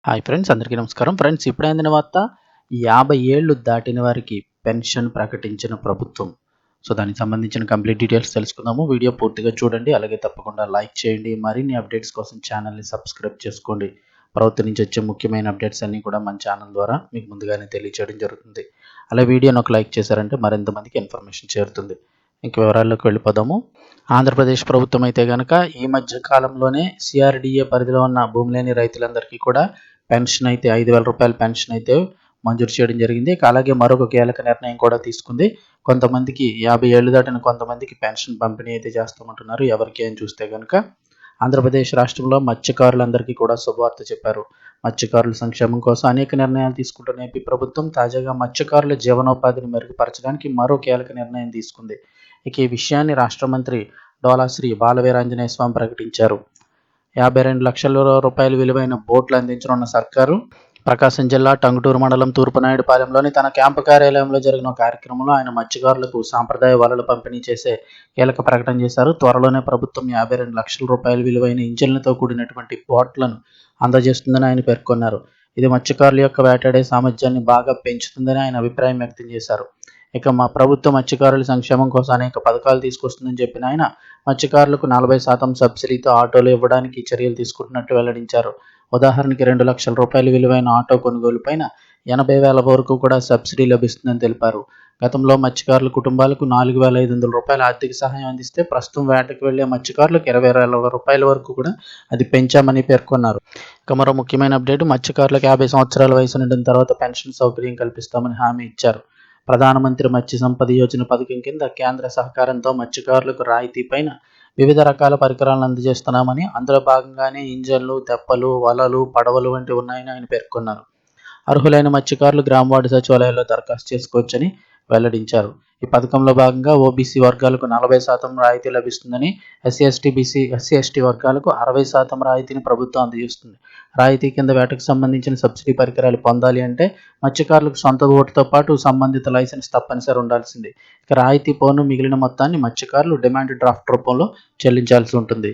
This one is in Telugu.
హాయ్ ఫ్రెండ్స్, అందరికీ నమస్కారం. ఫ్రెండ్స్, ఇప్పుడే అందిన వార్త 50 ఏళ్ళు దాటిన వారికి పెన్షన్ ప్రకటించిన ప్రభుత్వం. దానికి సంబంధించిన కంప్లీట్ డీటెయిల్స్ తెలుసుకుందాము. వీడియో పూర్తిగా చూడండి. అలాగే తప్పకుండా లైక్ చేయండి. మరిన్ని అప్డేట్స్ కోసం ఛానల్ని సబ్స్క్రైబ్ చేసుకోండి. ప్రభుత్వం నుంచి వచ్చే ముఖ్యమైన అప్డేట్స్ అన్నీ కూడా మన ఛానల్ ద్వారా మీకు ముందుగానే తెలియజేయడం జరుగుతుంది. అలా వీడియోని ఒక లైక్ చేశారంటే మరింత మందికి ఇన్ఫర్మేషన్ చేరుతుంది. ఇంక వివరాల్లోకి వెళ్ళిపోదాము. ఆంధ్రప్రదేశ్ ప్రభుత్వం అయితే కనుక ఈ మధ్య కాలంలోనే సిఆర్డిఏ పరిధిలో ఉన్న భూమి లేని రైతులందరికీ కూడా పెన్షన్ అయితే 5,000 రూపాయల పెన్షన్ అయితే మంజూరు చేయడం జరిగింది. అలాగే మరొక కీలక నిర్ణయం కూడా తీసుకుంది. కొంతమందికి 50 ఏళ్ళు దాటిన కొంతమందికి పెన్షన్ పంపిణీ అయితే చేస్తామంటున్నారు. ఎవరికి అని చూస్తే కనుక ఆంధ్రప్రదేశ్ రాష్ట్రంలో మత్స్యకారులందరికీ కూడా శుభవార్త చెప్పారు. మత్స్యకారుల సంక్షేమం కోసం అనేక నిర్ణయాలు తీసుకుంటున్న ఏపీ ప్రభుత్వం తాజాగా మత్స్యకారుల జీవనోపాధిని మెరుగుపరచడానికి మరో కీలక నిర్ణయం తీసుకుంది. ఇక ఈ విషయాన్ని రాష్ట్ర మంత్రి డోలా శ్రీ బాలవీరాంజనేయ స్వామి ప్రకటించారు. 52 లక్షల రూపాయల విలువైన బోట్లు అందించనున్న సర్కారు ప్రకాశం జిల్లా టంగుటూరు మండలం తూర్పునాయుడుపాలెంలోని తన క్యాంపు కార్యాలయంలో జరిగిన కార్యక్రమంలో ఆయన మత్స్యకారులకు సాంప్రదాయ వలలు పంపిణీ చేసే కీలక ప్రకటన చేశారు. త్వరలోనే ప్రభుత్వం 52 లక్షల రూపాయల విలువైన ఇంజిన్లతో కూడినటువంటి బోట్లను అందజేస్తుందని ఆయన పేర్కొన్నారు. ఇది మత్స్యకారుల యొక్క వేటాడే సామర్థ్యాన్ని బాగా పెంచుతుందని ఆయన అభిప్రాయం వ్యక్తం చేశారు. ఇక మా ప్రభుత్వం మత్స్యకారుల సంక్షేమం కోసం అనేక పథకాలు తీసుకొస్తుందని చెప్పిన ఆయన మత్స్యకారులకు 40% సబ్సిడీతో ఆటోలు ఇవ్వడానికి చర్యలు తీసుకుంటున్నట్టు వెల్లడించారు. ఉదాహరణకి 2 లక్షల రూపాయల విలువైన ఆటో కొనుగోలు పైన 80,000 వరకు కూడా సబ్సిడీ లభిస్తుందని తెలిపారు. గతంలో మత్స్యకారుల కుటుంబాలకు 4,500 రూపాయల ఆర్థిక సహాయం అందిస్తే ప్రస్తుతం వేటకు వెళ్లే మత్స్యకారులకు 20,000 రూపాయల వరకు కూడా అది పెంచామని పేర్కొన్నారు. ఇక మరో ముఖ్యమైన అప్డేట్, మత్స్యకారులకు 50 సంవత్సరాల వయసు నిండిన తర్వాత పెన్షన్ సౌకర్యం కల్పిస్తామని హామీ ఇచ్చారు. ప్రధానమంత్రి మత్స్య సంపద యోజన పథకం కింద కేంద్ర సహకారంతో మత్స్యకారులకు రాయితీ పైన వివిధ రకాల పరికరాలను అందజేస్తున్నామని, అందులో భాగంగానే ఇంజన్లు, తెప్పలు, వలలు, పడవలు వంటివి ఉన్నాయని ఆయన పేర్కొన్నారు. అర్హులైన మత్స్యకారులు గ్రామ వార్డు సచివాలయాల్లో దరఖాస్తు చేసుకోవచ్చని వెల్లడించారు. ఈ పథకంలో భాగంగా ఓబీసీ వర్గాలకు 40% రాయితీ లభిస్తుందని, ఎస్సీ/ఎస్టీ వర్గాలకు 60% రాయితీని ప్రభుత్వం అందజేస్తుంది. రాయితీ కింద వేటకు సంబంధించిన సబ్సిడీ పరికరాలు పొందాలి అంటే మత్స్యకారులకు సొంత ఓటుతో పాటు సంబంధిత లైసెన్స్ తప్పనిసరి ఉండాల్సిందే. ఇక రాయితీ పోను మిగిలిన మొత్తాన్ని మత్స్యకారులు డిమాండ్ డ్రాఫ్ట్ రూపంలో చెల్లించాల్సి ఉంటుంది.